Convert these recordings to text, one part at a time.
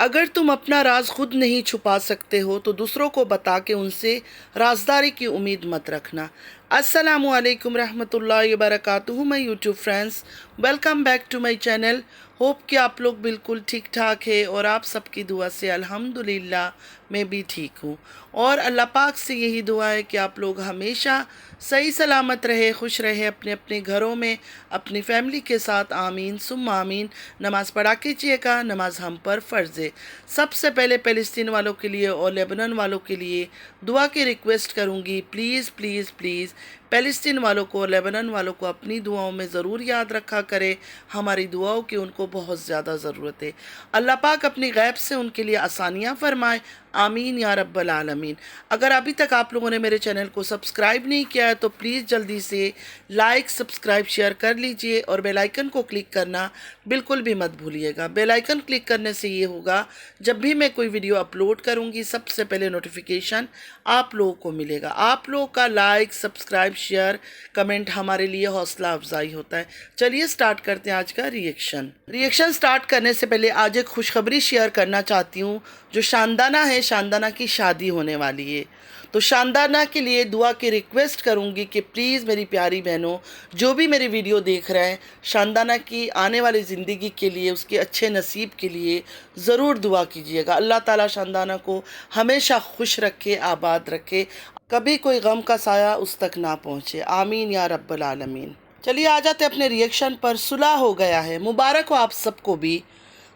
अगर तुम अपना राज खुद नहीं छुपा सकते हो तो दूसरों को बता के उनसे राजदारी की उम्मीद मत रखना। अस्सलामु अलैकुम रहमतुल्लाहि व बरकातुहू। My YouTube friends, welcome back to my channel. Hope कि आप लोग बिल्कुल ठीक ठाक है और आप सबकी दुआ से अल्हम्दुलिल्लाह मैं भी ठीक हूँ। और अल्लाह पाक से यही दुआ है कि आप लोग हमेशा सही सलामत रहे, खुश रहे अपने अपने घरों में अपनी फैमिली के साथ। आमीन सुम्मा आमीन। नमाज़ पढ़ा कीजिएगा, नमाज हम पर फ़र्ज़ है। सबसे पहले फ़लस्तीन वालों के लिए और लेबनान वालों के लिए दुआ की रिक्वेस्ट करूँगी। प्लीज़ प्लीज़ प्लीज़ फ़लस्तीन वालों को और लेबनान वालों को अपनी दुआओं में ज़रूर याद रखा करें। हमारी दुआओं की उनको बहुत ज़्यादा ज़रूरत है। अल्लाह पाक अपनी गैब से उनके लिए आसानियाँ फरमाए। आमीन या रब्बल आलमीन। अगर अभी तक आप लोगों ने मेरे चैनल को सब्सक्राइब नहीं किया है तो प्लीज़ जल्दी से लाइक, सब्सक्राइब, शेयर कर लीजिए और बेल आइकन को क्लिक करना बिल्कुल भी मत भूलिएगा। बेल आइकन क्लिक करने से ये होगा, जब भी मैं कोई वीडियो अपलोड करूँगी सबसे पहले नोटिफिकेशन आप लोगों को मिलेगा। आप लोगों का लाइक, सब्सक्राइब, शेयर, कमेंट हमारे लिए हौसला अफजाई होता है। चलिए स्टार्ट करते हैं आज का रिएक्शन स्टार्ट करने से पहले आज एक खुशखबरी शेयर करना चाहती हूँ। जो शानदाना है, शानदाना की शादी होने वाली है, तो शानदाना के लिए दुआ की रिक्वेस्ट करूँगी कि प्लीज़ मेरी प्यारी बहनों, जो भी मेरी वीडियो देख रहे हैं, शानदाना की आने वाली ज़िंदगी के लिए, उसके अच्छे नसीब के लिए ज़रूर दुआ कीजिएगा। अल्लाह ताला शानदाना को हमेशा खुश रखे, आबाद रखे, कभी कोई गम का साया उस तक ना पहुँचे। आमीन या रब्बल आलमीन। चलिए आ जाते अपने रिएक्शन पर। सुलह हो गया है, मुबारक हो आप सबको भी।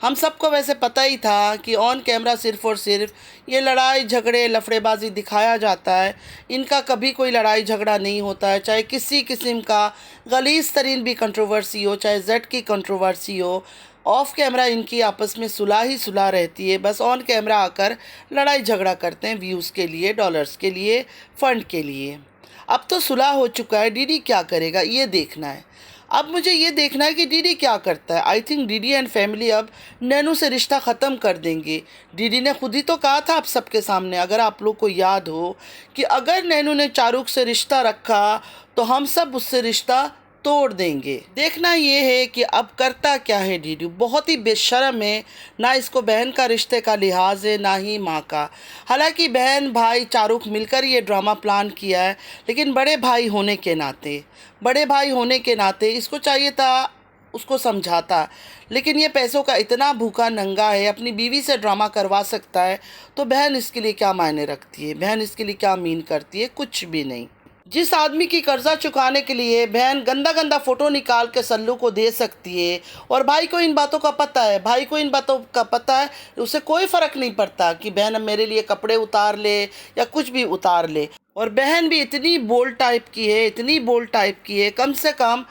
हम सबको वैसे पता ही था कि ऑन कैमरा सिर्फ़ और सिर्फ ये लड़ाई झगड़े लफड़ेबाजी दिखाया जाता है। इनका कभी कोई लड़ाई झगड़ा नहीं होता है, चाहे किसी किस्म का गलीज़ तरीन भी कंट्रोवर्सी हो, चाहे जेड की कंट्रोवर्सी हो। ऑफ कैमरा इनकी आपस में सुलह ही सुलह रहती है। बस ऑन कैमरा आकर लड़ाई झगड़ा करते हैं व्यूज़ के लिए, डॉलर्स के लिए, फ़ंड के लिए। अब तो सुलह हो चुका है, डीडी क्या करेगा ये देखना है। अब मुझे ये देखना है कि डीडी क्या करता है। I think DD and family अब नैनू से रिश्ता ख़त्म कर देंगे। डीडी ने खुद ही तो कहा था आप सबके सामने, अगर आप लोग को याद हो, कि अगर नैनू ने चारुक से रिश्ता रखा तो हम सब उससे रिश्ता तोड़ देंगे। देखना ये है कि अब करता क्या है डीडी। बहुत ही बेशर्म है, ना इसको बहन का रिश्ते का लिहाज है, ना ही माँ का। हालांकि बहन भाई चारुक मिलकर ये ड्रामा प्लान किया है, लेकिन बड़े भाई होने के नाते इसको चाहिए था उसको समझाता। लेकिन ये पैसों का इतना भूखा नंगा है, अपनी बीवी से ड्रामा करवा सकता है, तो बहन इसके लिए क्या मायने रखती है, बहन इसके लिए क्या मीन करती है? कुछ भी नहीं। जिस आदमी की कर्जा चुकाने के लिए बहन गंदा गंदा फ़ोटो निकाल के सल्लू को दे सकती है, और भाई को इन बातों का पता है, उसे कोई फ़र्क नहीं पड़ता कि बहन अब मेरे लिए कपड़े उतार ले या कुछ भी उतार ले। और बहन भी इतनी बोल्ड टाइप की है, कम से कम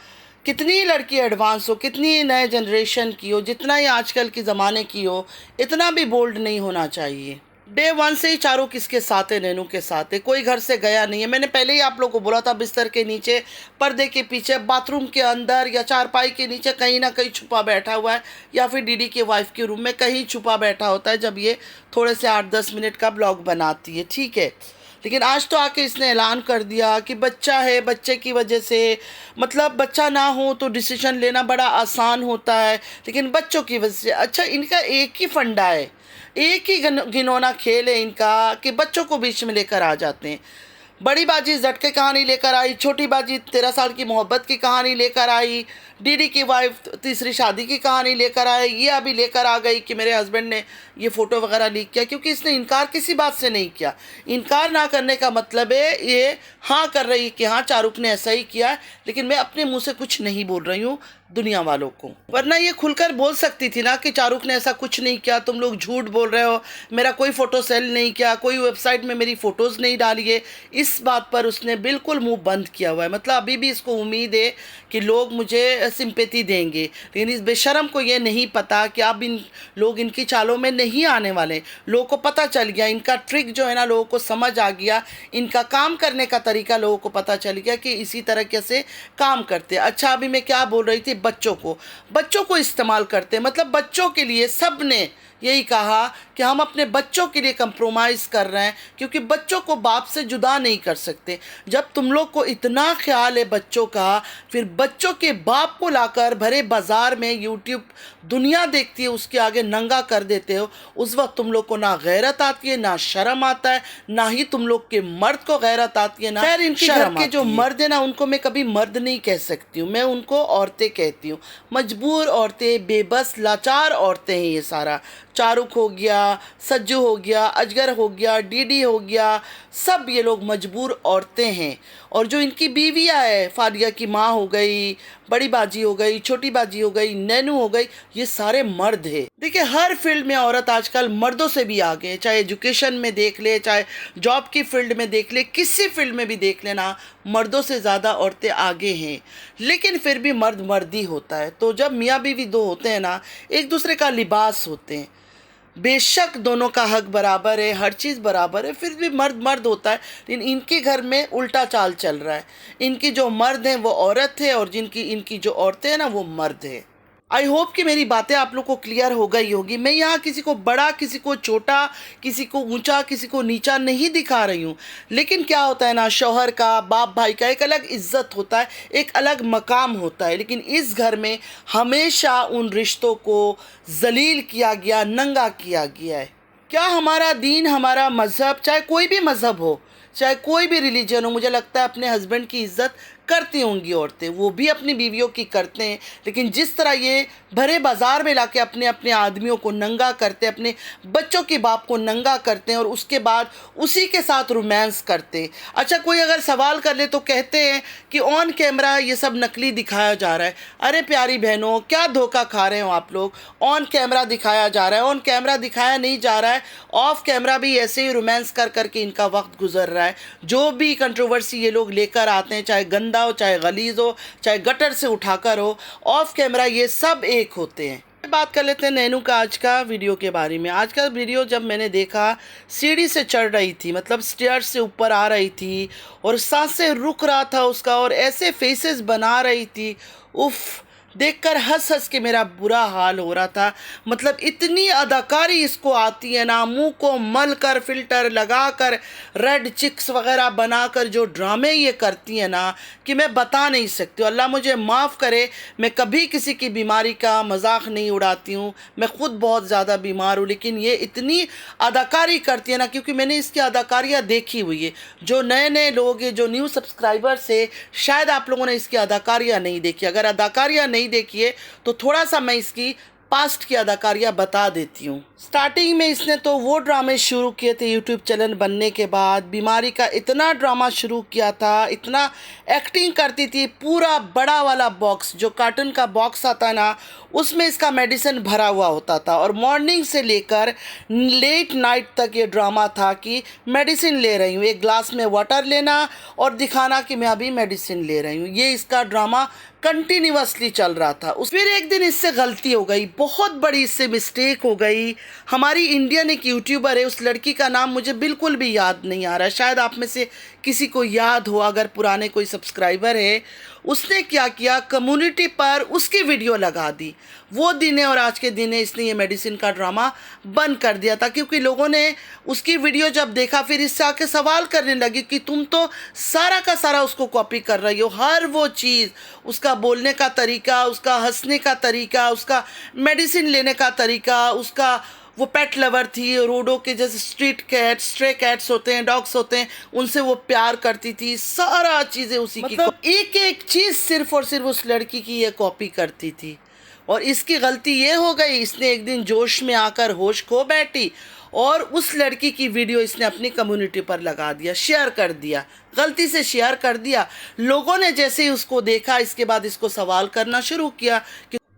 कितनी लड़की एडवांस हो, कितनी नए जनरेशन की हो, जितना ही आजकल के ज़माने की हो, इतना भी बोल्ड नहीं होना चाहिए। डे वन से ही चारों किसके साथ है, नैनू के साथ है, कोई घर से गया नहीं है। मैंने पहले ही आप लोगों को बोला था, बिस्तर के नीचे, पर्दे के पीछे, बाथरूम के अंदर या चारपाई के नीचे कहीं ना कहीं छुपा बैठा हुआ है, या फिर डीडी के वाइफ के रूम में कहीं छुपा बैठा होता है जब ये थोड़े से 8-10 मिनट का ब्लॉग बनाती है, ठीक है। लेकिन आज तो आके इसने ऐलान कर दिया कि बच्चा है, बच्चे की वजह से, मतलब बच्चा ना हो तो डिसीजन लेना बड़ा आसान होता है, लेकिन बच्चों की वजह से। अच्छा, इनका एक ही फंडा है, एक ही घिनौना खेल है इनका कि बच्चों को बीच में लेकर आ जाते हैं। बड़ी बाजी झटके कहानी लेकर आई, छोटी बाजी 13 साल की मोहब्बत की कहानी लेकर आई, डीडी की वाइफ तीसरी शादी की कहानी लेकर आए, ये अभी लेकर आ गई कि मेरे हस्बैंड ने ये फ़ोटो वगैरह लीक किया, क्योंकि इसने इनकार किसी बात से नहीं किया। इनकार ना करने का मतलब है ये हाँ कर रही कि हाँ चारुक ने ऐसा ही किया, लेकिन मैं अपने मुँह से कुछ नहीं बोल रही हूँ दुनिया वालों को। वरना ये खुलकर बोल सकती थी ना कि चारुक ने ऐसा कुछ नहीं किया, तुम लोग झूठ बोल रहे हो, मेरा कोई फ़ोटो सेल नहीं किया, कोई वेबसाइट में मेरी फ़ोटोज़ नहीं डाली है। इस बात पर उसने बिल्कुल मुंह बंद किया हुआ है। मतलब अभी भी इसको उम्मीद है कि लोग मुझे सिंपैथी देंगे, लेकिन इस बेशरम को ये नहीं पता कि अब लोग इनकी चालों में नहीं आने वाले। लोगों को पता चल गया, इनका ट्रिक जो है ना लोगों को समझ आ गया, इनका काम करने का तरीका लोगों को पता चल गया कि इसी तरीके से काम करते। अच्छा, अभी मैं क्या बोल रही थी, बच्चों को इस्तेमाल करते, मतलब बच्चों के लिए सब ने यही कहा कि हम अपने बच्चों के लिए कंप्रोमाइज़ कर रहे हैं, क्योंकि बच्चों को बाप से जुदा नहीं कर सकते। जब तुम लोग को इतना ख्याल है बच्चों का, फिर बच्चों के बाप को लाकर भरे बाज़ार में यूट्यूब दुनिया देखती है उसके आगे नंगा कर देते हो। उस वक्त तुम लोग को ना गैरत आती है, ना शर्म आता है, ना ही तुम लोग के मर्द को गैरत आती है, ना खैर इनके घर के जो मर्द है ना, उनको मैं कभी मर्द नहीं कह सकती हूँ, मैं उनको औरतें कहती हूँ। मजबूर औरतें, बेबस लाचार औरतें हैं ये सारा। चारुख हो गया, सज्जू हो गया, अजगर हो गया, डीडी हो गया, सब ये लोग मजबूर औरतें हैं। और जो इनकी बीवियाँ है, फालिया की माँ हो गई, बड़ी बाजी हो गई, छोटी बाजी हो गई, नैनू हो गई, ये सारे मर्द है। देखिए हर फील्ड में औरत आजकल मर्दों से भी आगे है, चाहे एजुकेशन में देख ले, चाहे जॉब की फील्ड में देख ले, किसी फील्ड में भी देख लेना, मर्दों से ज़्यादा औरतें आगे हैं। लेकिन फिर भी मर्द मर्द ही होता है। तो जब मियाँ बीवी दो होते हैं ना, एक दूसरे का लिबास होते हैं। बेशक दोनों का हक बराबर है, हर चीज़ बराबर है, फिर भी मर्द मर्द होता है। लेकिन इनके घर में उल्टा चाल चल रहा है। इनकी जो मर्द हैं वो औरत है, और इनकी जो औरतें हैं ना वो मर्द है। आई होप कि मेरी बातें आप लोग को क्लियर हो गई होगी। मैं यहाँ किसी को बड़ा, किसी को छोटा, किसी को ऊंचा, किसी को नीचा नहीं दिखा रही हूँ। लेकिन क्या होता है ना, शौहर का, बाप भाई का एक अलग इज्जत होता है, एक अलग मकाम होता है। लेकिन इस घर में हमेशा उन रिश्तों को जलील किया गया, नंगा किया गया है। क्या हमारा दीन, हमारा मज़हब, चाहे कोई भी मज़हब हो, चाहे कोई भी रिलीजन हो, मुझे लगता है अपने हस्बैंड की इज़्ज़त करती होंगी औरतें, वो भी अपनी बीवियों की करते हैं। लेकिन जिस तरह ये भरे बाज़ार में लाके अपने अपने आदमियों को नंगा करते, अपने बच्चों के बाप को नंगा करते हैं, और उसके बाद उसी के साथ रोमांस करते हैं। अच्छा, कोई अगर सवाल कर ले तो कहते हैं कि ऑन कैमरा ये सब नकली दिखाया जा रहा है। अरे प्यारी बहनों, क्या धोखा खा रहे हो आप लोग। ऑन कैमरा दिखाया जा रहा है, ऑन कैमरा दिखाया नहीं जा रहा है, ऑफ कैमरा भी ऐसे ही रोमांस कर करके इनका वक्त गुजर रहा है। जो भी कंट्रोवर्सी ये लोग लेकर आते हैं, चाहे गंदा हो, चाहे गलीज हो, चाहे गटर से उठाकर हो, ऑफ कैमरा ये सब एक होते हैं। बात कर लेते हैं नैनू का आज का वीडियो के बारे में। आज का वीडियो जब मैंने देखा, सीढ़ी से चढ़ रही थी, मतलब स्टेयर्स से ऊपर आ रही थी, और सांसें रुक रहा था उसका, और ऐसे फेसेस बना रही थी, उफ, देखकर हंस हंस के मेरा बुरा हाल हो रहा था। मतलब इतनी अदाकारी इसको आती है ना, मुंह को मल कर, फिल्टर लगा कर, रेड चिक्स वगैरह बनाकर जो ड्रामे ये करती है ना, कि मैं बता नहीं सकती हूँ। अल्लाह मुझे माफ़ करे, मैं कभी किसी की बीमारी का मजाक नहीं उड़ाती हूँ, मैं ख़ुद बहुत ज़्यादा बीमार हूँ। लेकिन ये इतनी अदाकारी करती है ना, क्योंकि मैंने इसकी अदाकारियाँ देखी हुई है। जो नए नए लोग हैं, जो न्यू सब्सक्राइबर्स है, शायद आप लोगों ने इसकी अदाकारियाँ नहीं देखी। अगर अदाकारियाँ नहीं देखिए तो थोड़ा सा मैं इसकी पास्ट की अदाकारियाँ बता देती हूँ। स्टार्टिंग में इसने तो वो ड्रामे शुरू किए थे यूट्यूब चैनल बनने के बाद, बीमारी का इतना ड्रामा शुरू किया था, इतना एक्टिंग करती थी। पूरा बड़ा वाला बॉक्स, जो कार्टून का बॉक्स आता है ना, उसमें इसका मेडिसिन भरा हुआ होता था, और मॉर्निंग से लेकर लेट नाइट तक ये ड्रामा था कि मेडिसिन ले रही हूँ, एक ग्लास में वाटर लेना और दिखाना कि मैं अभी मेडिसिन ले रही हूँ। ये इसका ड्रामा कंटिन्यूअसली चल रहा था। फिर एक दिन इससे गलती हो गई, बहुत बड़ी इससे मिस्टेक हो गई। हमारी इंडियन एक यूट्यूबर है, उस लड़की का नाम मुझे बिल्कुल भी याद नहीं आ रहा है, शायद आप में से किसी को याद हो, अगर पुराने कोई सब्सक्राइबर है। उसने क्या किया, कम्युनिटी पर उसकी वीडियो लगा दी। वो दिन है और आज के दिन है, इसने ये मेडिसिन का ड्रामा बंद कर दिया था, क्योंकि लोगों ने उसकी वीडियो जब देखा, फिर इससे आके सवाल करने लगी कि तुम तो सारा का सारा उसको कॉपी कर रही हो, हर वो चीज़, उसका बोलने का तरीका, उसका हंसने का तरीका, उसका मेडिसिन लेने का तरीका, उसका वो पेट लवर थी, रोडों के जैसे स्ट्रीट कैट, स्ट्रे कैट्स होते हैं, डॉग्स होते हैं, उनसे वो प्यार करती थी, सारा चीज़ें उसी की, मतलब एक एक चीज़ सिर्फ और सिर्फ उस लड़की की ये कॉपी करती थी। और इसकी गलती ये हो गई, इसने एक दिन जोश में आकर होश खो बैठी, और उस लड़की की वीडियो इसने अपनी कम्युनिटी पर लगा दिया, शेयर कर दिया, गलती से शेयर कर दिया। लोगों ने जैसे ही उसको देखा, इसके बाद इसको सवाल करना शुरू किया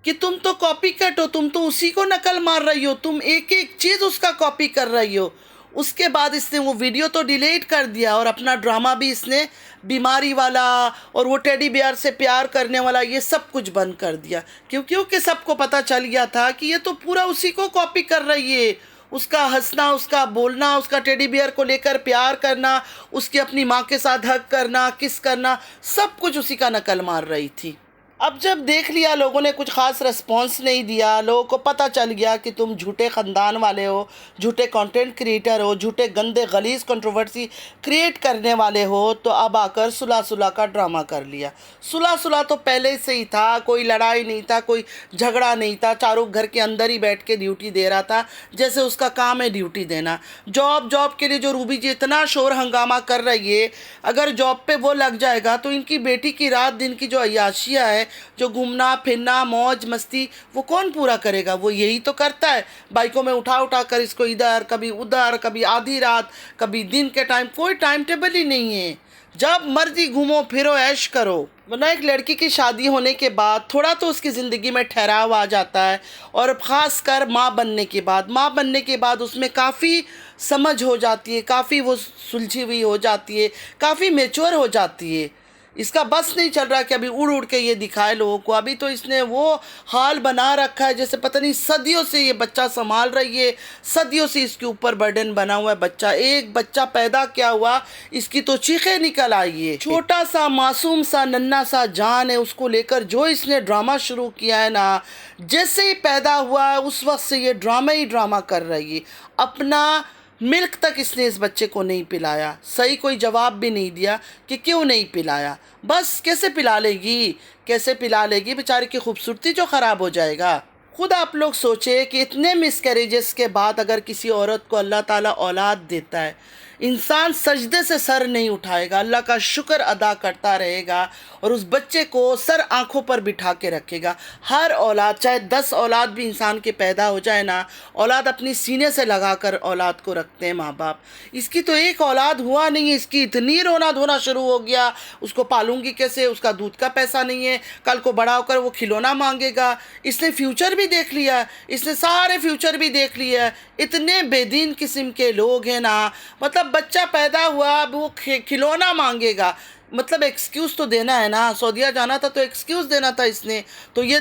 कि तुम तो कॉपी कट हो, तुम तो उसी को नकल मार रही हो, तुम एक एक चीज़ उसका कॉपी कर रही हो। उसके बाद इसने वो वीडियो तो डिलीट कर दिया, और अपना ड्रामा भी इसने बीमारी वाला और वो टेडी बियर से प्यार करने वाला ये सब कुछ बंद कर दिया, क्योंकि सबको पता चल गया था कि ये तो पूरा उसी को कॉपी कर रही है। उसका हंसना, उसका बोलना, उसका टेडी बियर को लेकर प्यार करना, उसकी अपनी माँ के साथ हग करना, किस करना, सब कुछ उसी का नकल मार रही थी। अब जब देख लिया लोगों ने कुछ ख़ास रिस्पॉन्स नहीं दिया, लोगों को पता चल गया कि तुम झूठे ख़ानदान वाले हो, झूठे कंटेंट क्रिएटर हो, झूठे गंदे गलीज़ कंट्रोवर्सी क्रिएट करने वाले हो, तो अब आकर सुलह सुलह का ड्रामा कर लिया। सुलह सुलह तो पहले से ही था, कोई लड़ाई नहीं था, कोई झगड़ा नहीं था। चारों घर के अंदर ही बैठ के ड्यूटी दे रहा था, जैसे उसका काम है ड्यूटी देना। जॉब जॉब के लिए जो रूबी जी इतना शोर हंगामा कर रही है, अगर जॉब पे वो लग जाएगा तो इनकी बेटी की रात दिन की जो अय्याशियाँ है, जो घूमना फिरना मौज मस्ती, वो कौन पूरा करेगा? वो यही तो करता है, बाइकों में उठा उठा कर इसको इधर कभी उधर, कभी आधी रात, कभी दिन के टाइम, कोई टाइम टेबल ही नहीं है। जब मर्जी घूमो फिरो ऐश करो। वरना एक लड़की की शादी होने के बाद थोड़ा तो उसकी ज़िंदगी में ठहराव आ जाता है, और ख़ास कर माँ बनने के बाद उसमें काफ़ी समझ हो जाती है, काफ़ी वो सुलझी हुई हो जाती है, काफ़ी मैच्योर हो जाती है। इसका बस नहीं चल रहा कि अभी उड़ उड़ के ये दिखाए लोगों को। अभी तो इसने वो हाल बना रखा है जैसे पता नहीं सदियों से ये बच्चा संभाल रही है, सदियों से इसके ऊपर बर्डन बना हुआ है बच्चा। एक बच्चा पैदा क्या हुआ, इसकी तो चीखें निकल आई है। छोटा सा मासूम सा नन्ना सा जान है, उसको लेकर जो इसने ड्रामा शुरू किया है ना, जैसे ही पैदा हुआ है उस वक्त से ये ड्रामा ही ड्रामा कर रही है। अपना मिल्क तक इसने इस बच्चे को नहीं पिलाया, सही कोई जवाब भी नहीं दिया कि क्यों नहीं पिलाया। बस कैसे पिला लेगी, कैसे पिला लेगी, बेचारी की खूबसूरती जो ख़राब हो जाएगा। खुद आप लोग सोचे कि इतने मिसकैरेजेस के बाद अगर किसी औरत को अल्लाह ताला औलाद देता है, इंसान सजदे से सर नहीं उठाएगा, अल्लाह का शुक्र अदा करता रहेगा और उस बच्चे को सर आंखों पर बिठा के रखेगा। हर औलाद, चाहे 10 औलाद भी इंसान के पैदा हो जाए ना, औलाद अपनी सीने से लगा कर औलाद को रखते हैं माँ बाप। इसकी तो एक औलाद हुआ नहीं है, इसकी इतनी रोना धोना शुरू हो गया, उसको पालूंगी कैसे, उसका दूध का पैसा नहीं है, कल को बड़ा होकर वो खिलौना मांगेगा। इसने फ्यूचर भी देख लिया, इसने सारे फ्यूचर भी देख लिया। इतने बेदीन किस्म के लोग हैं ना, मतलब बच्चा पैदा हुआ अब वो खिलौना मांगेगा, मतलब एक्सक्यूज़ तो देना है ना। सऊदीया जाना था तो एक्सक्यूज़ देना था इसने, तो ये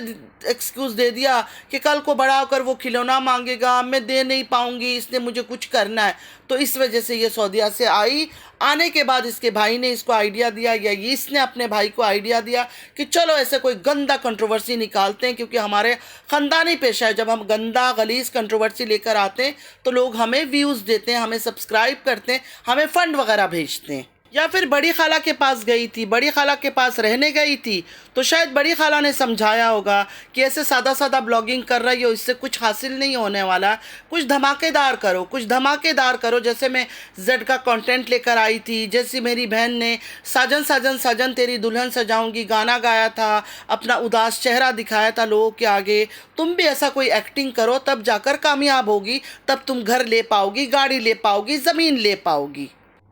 एक्सक्यूज़ दे दिया कि कल को बड़ा होकर वो खिलौना मांगेगा, मैं दे नहीं पाऊँगी, इसने मुझे कुछ करना है। तो इस वजह से ये सऊदीया से आई। आने के बाद इसके भाई ने इसको आइडिया दिया, या ये इसने अपने भाई को आइडिया दिया कि चलो ऐसे कोई गंदा कंट्रोवर्सी निकालते हैं, क्योंकि हमारे ख़ानदानी पेशा है, जब हम गंदा गलीज़ कंट्रोवर्सी लेकर आते हैं तो लोग हमें व्यूज़ देते हैं, हमें सब्सक्राइब करते हैं, हमें फ़ंड वगैरह भेजते हैं। या फिर बड़ी खाला के पास गई थी, बड़ी खाला के पास रहने गई थी, तो शायद बड़ी खाला ने समझाया होगा कि ऐसे सादा सादा ब्लॉगिंग कर रही हो, इससे कुछ हासिल नहीं होने वाला, कुछ धमाकेदार करो, कुछ धमाकेदार करो। जैसे मैं जेड का कंटेंट लेकर आई थी, जैसे मेरी बहन ने साजन साजन साजन तेरी दुल्हन सजाऊंगी गाना गाया था, अपना उदास चेहरा दिखाया था लोगों के आगे। तुम भी ऐसा कोई एक्टिंग करो, तब जाकर कामयाब होगी, तब तुम घर ले पाओगी, गाड़ी ले पाओगी, ज़मीन ले पाओगी।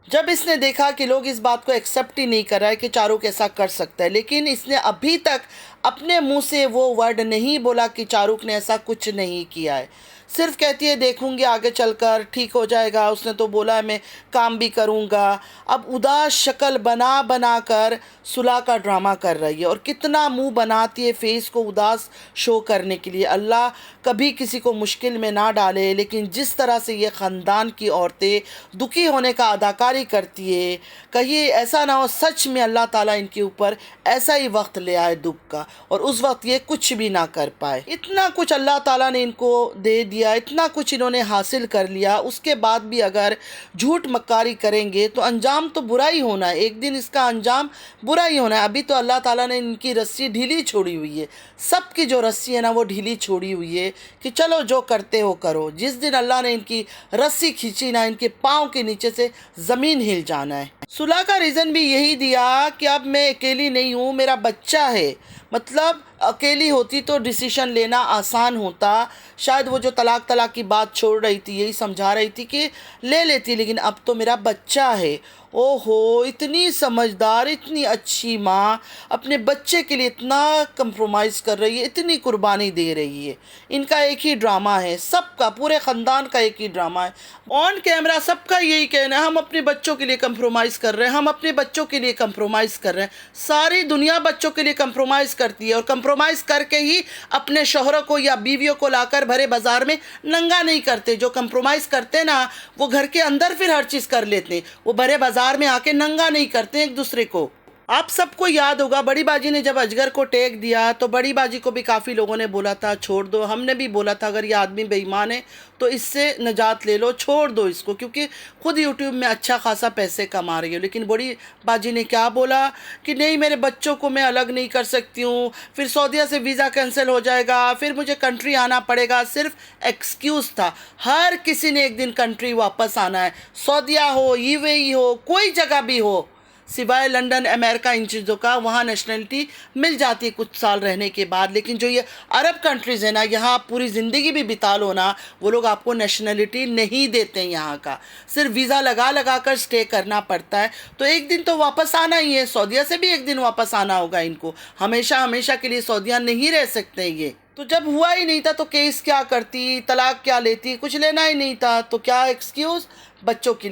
जब इसने देखा कि लोग इस बात को एक्सेप्ट ही नहीं कर रहा है कि चारुक ऐसा कर सकता है, लेकिन इसने अभी तक अपने मुंह से वो वर्ड नहीं बोला कि चारुक ने ऐसा कुछ नहीं किया है। सिर्फ कहती है देखूंगी आगे चलकर ठीक हो जाएगा, उसने तो बोला है मैं काम भी करूंगा। अब उदास शक्ल बना बना कर सुलह का ड्रामा कर रही है, और कितना मुंह बनाती है फेस को उदास शो करने के लिए। अल्लाह कभी किसी को मुश्किल में ना डाले, लेकिन जिस तरह से ये ख़ानदान की औरतें दुखी होने का अदाकारी करती है, कहिए ऐसा ना हो सच में अल्लाह ताला इनके ऊपर ऐसा ही वक्त ले आए दुख का, और उस वक्त ये कुछ भी ना कर पाए। इतना कुछ अल्लाह ताला ने इनको दे दिया, इतना कुछ इन्होंने हासिल कर लिया, उसके बाद भी अगर झूठ मक्कारी करेंगे तो अंजाम तो बुरा ही होना है, एक दिन इसका अंजाम बुरा ही होना है। अभी तो अल्लाह ताला ने इनकी रस्सी ढीली छोड़ी हुई है, सबकी जो रस्सी है ना वो ढीली छोड़ी हुई है कि चलो जो करते हो करो। जिस दिन अल्लाह ने इनकी रस्सी खींची ना, इनके पाँव के नीचे से ज़मीन हिल जाना है। सुलह का रीज़न भी यही दिया कि अब मैं अकेली नहीं हूँ, मेरा बच्चा है। मतलब अकेली होती तो डिसीजन लेना आसान होता, शायद वो जो तलाक तलाक की बात छोड़ रही थी यही समझा रही थी कि ले लेती, लेकिन अब तो मेरा बच्चा है। ओहो, इतनी समझदार, इतनी अच्छी माँ अपने बच्चे के लिए इतना कंप्रोमाइज़ कर रही है, इतनी कुर्बानी दे रही है। इनका एक ही ड्रामा है, सबका, पूरे ख़ानदान का एक ही ड्रामा है। ऑन कैमरा सबका यही कहना है हम अपने बच्चों के लिए कंप्रोमाइज़ कर रहे हैं, हम अपने बच्चों के लिए कंप्रोमाइज़ कर रहे हैं। सारी दुनिया बच्चों के लिए कंप्रोमाइज़ करती है, और कंप्रोमाइज़ करके ही अपने शौहरों को या बीवियों को लाकर भरे बाज़ार में नंगा नहीं करते। जो कंप्रोमाइज़ करते ना वो घर के अंदर फिर हर चीज़ कर लेते हैं, वो भरे बाज़ार में आके नंगा नहीं करते एक दूसरे को। आप सबको याद होगा बड़ी बाजी ने जब अजगर को टेक दिया तो बड़ी बाजी को भी काफ़ी लोगों ने बोला था छोड़ दो। हमने भी बोला था अगर ये आदमी बेईमान है तो इससे निजात ले लो, छोड़ दो इसको, क्योंकि खुद यूट्यूब में अच्छा खासा पैसे कमा रही हो। लेकिन बड़ी बाजी ने क्या बोला कि नहीं, मेरे बच्चों को मैं अलग नहीं कर सकती हूँ, फिर सऊदीया से वीज़ा कैंसिल हो जाएगा, फिर मुझे कंट्री आना पड़ेगा। सिर्फ एक्सक्यूज़ था। हर किसी ने एक दिन कंट्री वापस आना है, सऊदीया हो, यूएई हो, कोई जगह भी हो, सिवाय लंदन अमेरिका इन चीज़ों का, वहाँ नेशनलिटी मिल जाती है कुछ साल रहने के बाद। लेकिन जो ये अरब कंट्रीज़ है ना, यहाँ आप पूरी ज़िंदगी भी बिता लो ना, वो लोग आपको नेशनलिटी नहीं देते हैं यहाँ का, सिर्फ वीज़ा लगा लगा कर स्टे करना पड़ता है। तो एक दिन तो वापस आना ही है, सऊदीया से भी एक दिन वापस आना होगा इनको, हमेशा हमेशा के लिए सऊदीया नहीं रह सकते ये। तो जब हुआ ही नहीं था तो केस क्या करती, तलाक क्या लेती, कुछ लेना ही नहीं था तो क्या एक्सक्यूज़, बच्चों के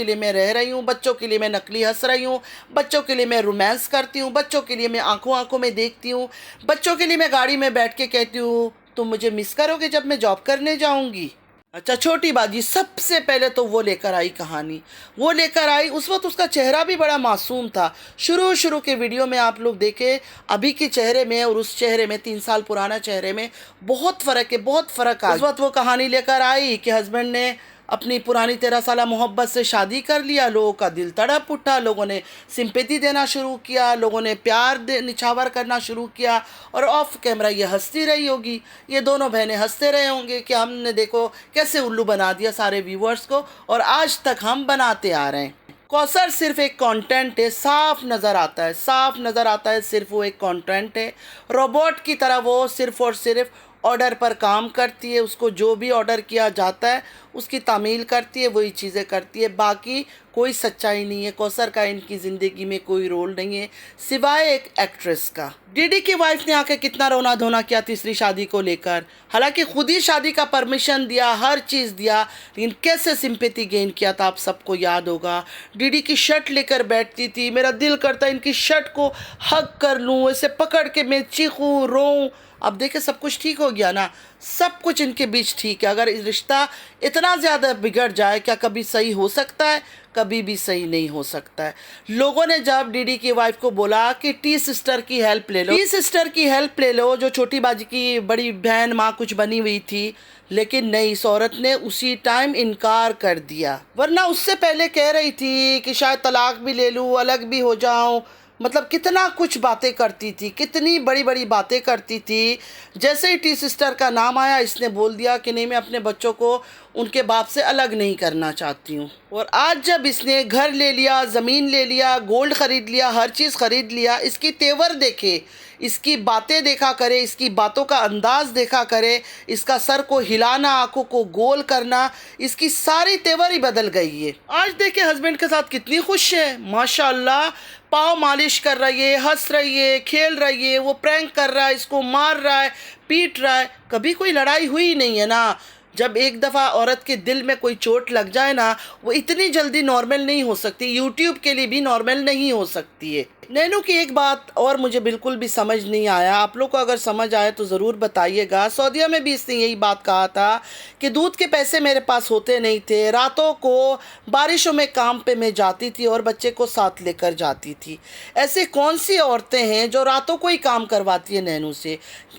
लिए मैं रह रही हूँ, बच्चों के लिए मैं नकली हंस रही हूँ, बच्चों के लिए मैं रोमांस करती हूँ, बच्चों के लिए मैं आंखों आंखों में देखती हूँ, बच्चों के लिए मैं गाड़ी में बैठ के कहती हूँ तुम मुझे मिस करोगे जब मैं जॉब करने जाऊँगी। अच्छा, छोटी बाजी सबसे पहले तो वो लेकर आई कहानी, वो लेकर आई। उस वक्त उसका चेहरा भी बड़ा मासूम था। शुरू के वीडियो में आप लोग देखें, अभी के चेहरे में और उस चेहरे में, 3 साल पुराना चेहरे में बहुत फ़र्क है, बहुत फ़र्क है। उस वक्त वो कहानी लेकर आई कि हस्बैंड ने अपनी पुरानी 13 साल मोहब्बत से शादी कर लिया, लोगों का दिल तड़प उठा, लोगों ने सिंपैथी देना शुरू किया, लोगों ने प्यार निछावर करना शुरू किया, और ऑफ कैमरा ये हंसती रही होगी, ये दोनों बहनें हंसते रहे होंगे कि हमने देखो कैसे उल्लू बना दिया सारे व्यूवर्स को, और आज तक हम बनाते आ रहे हैं। कौसर सिर्फ एक कंटेंट है, साफ नज़र आता है, साफ नज़र आता है, सिर्फ वो एक कंटेंट है। रोबोट की तरह वो सिर्फ और सिर्फ ऑर्डर पर काम करती है, उसको जो भी ऑर्डर किया जाता है उसकी तामील करती है, वही चीज़ें करती है, बाकी कोई सच्चाई नहीं है। कौसर का इनकी ज़िंदगी में कोई रोल नहीं है सिवाय एक एक्ट्रेस का। डीडी की वाइफ ने आके कितना रोना धोना किया तीसरी शादी को लेकर, हालांकि खुद ही शादी का परमिशन दिया, हर चीज़ दिया, लेकिन कैसे सिंपैथी गेन किया था आप सबको याद होगा। डीडी की शर्ट लेकर बैठती थी, मेरा दिल करता इनकी शर्ट को हग कर लूँ, ऐसे पकड़ के मैं चीखूँ रोऊँ। अब देखे सब कुछ ठीक हो गया ना, सब कुछ इनके बीच ठीक है। अगर रिश्ता इतना ज़्यादा बिगड़ जाए, क्या कभी सही हो सकता है? कभी भी सही नहीं हो सकता है। लोगों ने जब डीडी की वाइफ को बोला कि टी सिस्टर की हेल्प ले लो, टी सिस्टर की हेल्प ले लो, जो छोटी बाजी की बड़ी बहन माँ कुछ बनी हुई थी, लेकिन नहीं, इस औरत ने उसी टाइम इनकार कर दिया। वरना उससे पहले कह रही थी कि शायद तलाक भी ले लूँ, अलग भी हो जाऊँ, मतलब कितना कुछ बातें करती थी, कितनी बड़ी बड़ी बातें करती थी। जैसे ही टी सिस्टर का नाम आया, इसने बोल दिया कि नहीं, मैं अपने बच्चों को उनके बाप से अलग नहीं करना चाहती हूँ। और आज जब इसने घर ले लिया, ज़मीन ले लिया, गोल्ड ख़रीद लिया, हर चीज़ ख़रीद लिया, इसकी तेवर देखे, इसकी बातें देखा करे, इसकी बातों का अंदाज़ देखा करे, इसका सर को हिलाना, आंखों को गोल करना, इसकी सारी तेवर ही बदल गई है। आज देखे हस्बैंड के साथ कितनी खुश है, माशाल्लाह, पाँव मालिश कर रही है, हंस रही है, खेल रही है, वो प्रैंक कर रहा है, इसको मार रहा है, पीट रहा है। कभी कोई लड़ाई हुई नहीं है ना। जब एक दफ़ा औरत के दिल में कोई चोट लग जाए ना, वो इतनी जल्दी नॉर्मल नहीं हो सकती, यूट्यूब के लिए भी नॉर्मल नहीं हो सकती है। नैनू की एक बात और मुझे बिल्कुल भी समझ नहीं आया, आप लोग को अगर समझ आए तो ज़रूर बताइएगा। सऊदीया में भी इसने यही बात कहा था कि दूध के पैसे मेरे पास होते नहीं थे, रातों को बारिशों में काम पे मैं जाती थी और बच्चे को साथ लेकर जाती थी। ऐसे कौन सी औरतें हैं जो रातों को ही काम करवाती है नैनू से?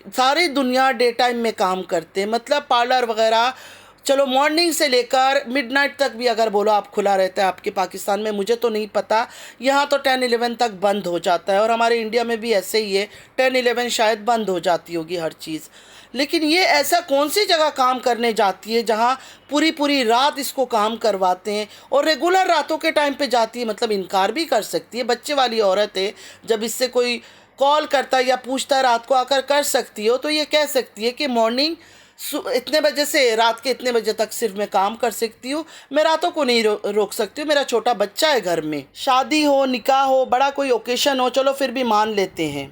सारी दुनिया डे टाइम में काम करते, मतलब पार्लर वगैरह, चलो मॉर्निंग से लेकर मिडनाइट तक भी अगर बोलो आप खुला रहता है आपके पाकिस्तान में, मुझे तो नहीं पता, यहाँ तो 10-11 तक बंद हो जाता है, और हमारे इंडिया में भी ऐसे ही है, 10-11 शायद बंद हो जाती होगी हर चीज़। लेकिन ये ऐसा कौन सी जगह काम करने जाती है जहाँ पूरी पूरी रात इसको काम करवाते हैं, और रेगुलर रातों के टाइम पे जाती है, मतलब इनकार भी कर सकती है, बच्चे वाली औरत है। जब इससे कोई कॉल करता है या पूछता है रात को आकर कर सकती हो, तो ये कह सकती है कि मॉर्निंग इतने बजे से रात के इतने बजे तक सिर्फ मैं काम कर सकती हूँ, मैं रातों को नहीं रोक सकती हूँ, मेरा छोटा बच्चा है घर में। शादी हो, निकाह हो, बड़ा कोई ओकेशन हो, चलो फिर भी मान लेते हैं,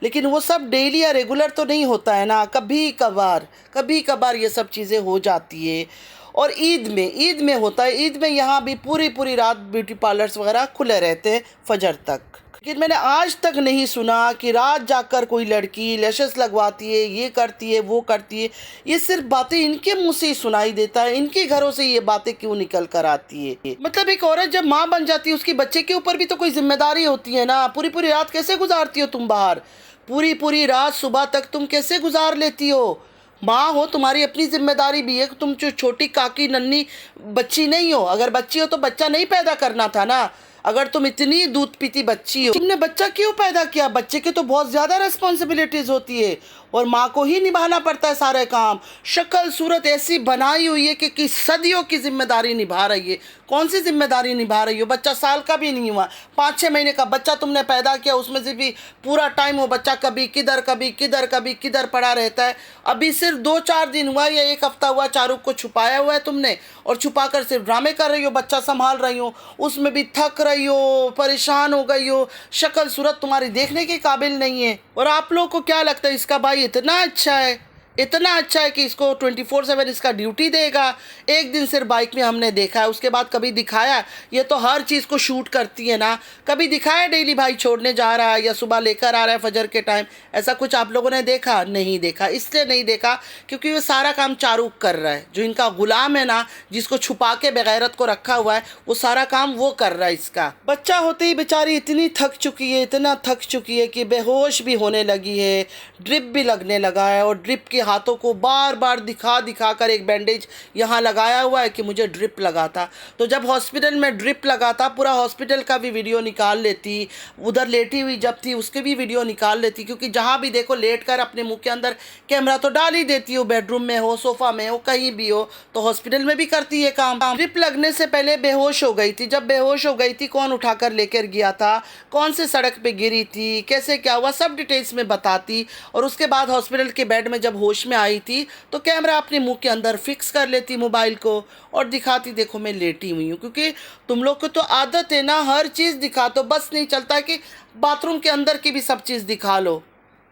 लेकिन वो सब डेली या रेगुलर तो नहीं होता है ना, कभी कभार ये सब चीज़ें हो जाती है। और ईद में होता है, ईद में यहाँ भी पूरी पूरी रात ब्यूटी पार्लर्स वगैरह खुले रहते हैं फजर तक। लेकिन मैंने आज तक नहीं सुना कि रात जाकर कोई लड़की लैशेस लगवाती है, ये करती है, वो करती है। ये सिर्फ बातें इनके मुंह से ही सुनाई देता है, इनके घरों से ये बातें क्यों निकल कर आती है। मतलब एक औरत जब माँ बन जाती है, उसके बच्चे के ऊपर भी तो कोई जिम्मेदारी होती है ना। पूरी पूरी रात कैसे गुजारती हो तुम बाहर? पूरी पूरी रात सुबह तक तुम कैसे गुजार लेती हो? माँ हो, तुम्हारी अपनी जिम्मेदारी भी है कि तुम जो छोटी काकी नन्ही बच्ची नहीं हो। अगर बच्ची हो तो बच्चा नहीं पैदा करना था ना। अगर तुम इतनी दूध पीती बच्ची हो, तुमने बच्चा क्यों पैदा किया? बच्चे की तो बहुत ज़्यादा रेस्पॉन्सिबिलिटीज़ होती है और माँ को ही निभाना पड़ता है सारे काम। शक्ल सूरत ऐसी बनाई हुई है कि सदियों की जिम्मेदारी निभा रही है। कौन सी जिम्मेदारी निभा रही हो? बच्चा साल का भी नहीं हुआ, 5-6 महीने का बच्चा तुमने पैदा किया, उसमें से भी पूरा टाइम वो बच्चा कभी किधर कभी किधर कभी किधर पड़ा रहता है। अभी सिर्फ 2-4 दिन हुआ या 1 हफ्ता हुआ चारूक को छुपाया हुआ है तुमने, और छुपा कर सिर्फ ड्रामे कर रही हो, बच्चा संभाल रही हो। उसमें भी थक रही हो, परेशान हो गई हो, शक्ल सूरत तुम्हारी देखने के काबिल नहीं है। और आप लोगों को क्या लगता है इसका भाई इतना अच्छा है, इतना अच्छा है कि इसको 24/7 इसका ड्यूटी देगा? एक दिन सिर्फ बाइक में हमने देखा है, उसके बाद कभी दिखाया? ये तो हर चीज़ को शूट करती है ना। कभी दिखाया डेली भाई छोड़ने जा रहा है या सुबह लेकर आ रहा है फजर के टाइम? ऐसा कुछ आप लोगों ने देखा? नहीं देखा। इसलिए नहीं देखा क्योंकि वो सारा काम चारूक कर रहा है। जो इनका गुलाम है ना, जिसको छुपा के बेगैरत को रखा हुआ है, वो सारा काम वो कर रहा है। इसका बच्चा होते ही बेचारी इतनी थक चुकी है, इतना थक चुकी है कि बेहोश भी होने लगी है, ड्रिप भी लगने लगा है। और ड्रिप के हाथों को बार बार दिखा दिखा कर एक बैंडेज यहाँ लगाया हुआ है कि मुझे ड्रिप लगाता। तो जब हॉस्पिटल में ड्रिप लगाता, पूरा हॉस्पिटल का भी वीडियो निकाल लेती। उधर लेटी हुई जब थी उसके भी वीडियो निकाल लेती, क्योंकि जहाँ भी देखो लेट कर अपने मुंह के अंदर कैमरा तो डाल ही देती हो। बेडरूम में हो, सोफा में हो, कहीं भी हो, तो हॉस्पिटल में भी करती है काम। ड्रिप लगने से पहले बेहोश हो गई थी। जब बेहोश हो गई थी, कौन उठाकर लेकर गया था, कौन से सड़क पे गिरी थी, कैसे क्या हुआ, सब डिटेल्स में बताती। और उसके बाद हॉस्पिटल के बेड में जब होश में आई थी तो कैमरा अपने मुंह के अंदर फिक्स कर लेती मोबाइल को और दिखाती, देखो मैं लेटी हुई हूँ। क्योंकि तुम लोग को तो आदत है ना हर चीज़ दिखा, तो बस नहीं चलता कि बाथरूम के अंदर की भी सब चीज़ दिखा लो।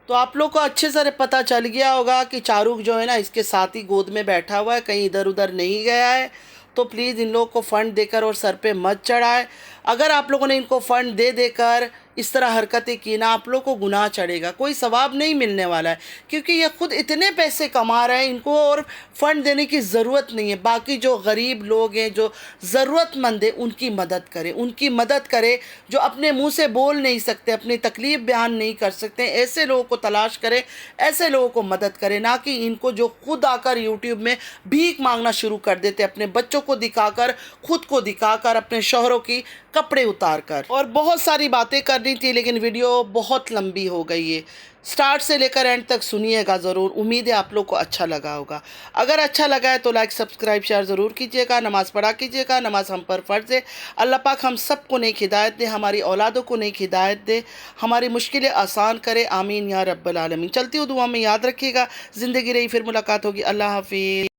तो आप लोग को अच्छे से पता चल गया होगा कि चारूक जो है ना, इसके साथ ही गोद में बैठा हुआ है, कहीं इधर उधर नहीं गया है। तो प्लीज़ इन लोगों को फ़ंड देकर और सर पे मत चढ़ाए। अगर आप लोगों ने इनको फ़ंड दे देकर इस तरह हरकतें की ना, आप लोगों को गुनाह चढ़ेगा, कोई सवाब नहीं मिलने वाला है। क्योंकि ये खुद इतने पैसे कमा रहे हैं, इनको और फ़ंड देने की ज़रूरत नहीं है। बाकी जो गरीब लोग हैं, जो ज़रूरतमंद हैं, उनकी मदद करें, उनकी मदद करें। जो अपने मुंह से बोल नहीं सकते, अपनी तकलीफ़ बयान नहीं कर सकते, ऐसे लोगों को तलाश करें, ऐसे लोगों को मदद करें। ना कि इनको जो खुद आकर यूट्यूब में भीख मांगना शुरू कर देते, अपने बच्चों को दिखाकर, खुद को दिखाकर, अपने शौहरों की कपड़े उतार कर। और बहुत सारी बातें करनी थी, लेकिन वीडियो बहुत लंबी हो गई है। स्टार्ट से लेकर एंड तक सुनिएगा ज़रूर। उम्मीद है आप लोग को अच्छा लगा होगा। अगर अच्छा लगा है तो लाइक सब्सक्राइब शेयर ज़रूर कीजिएगा। नमाज़ पढ़ा कीजिएगा, नमाज हम पर फ़र्ज़ है। अल्लाह पाक हम सबको नेक हिदायत दे, हमारी औलादों को नेक हिदायत दे, हमारी मुश्किलें आसान करे। आमीन या रब्बल आलमीन। चलती हूँ, दुआ में याद रखिएगा। ज़िंदगी रही फिर मुलाकात होगी। अल्लाह हाफिज़।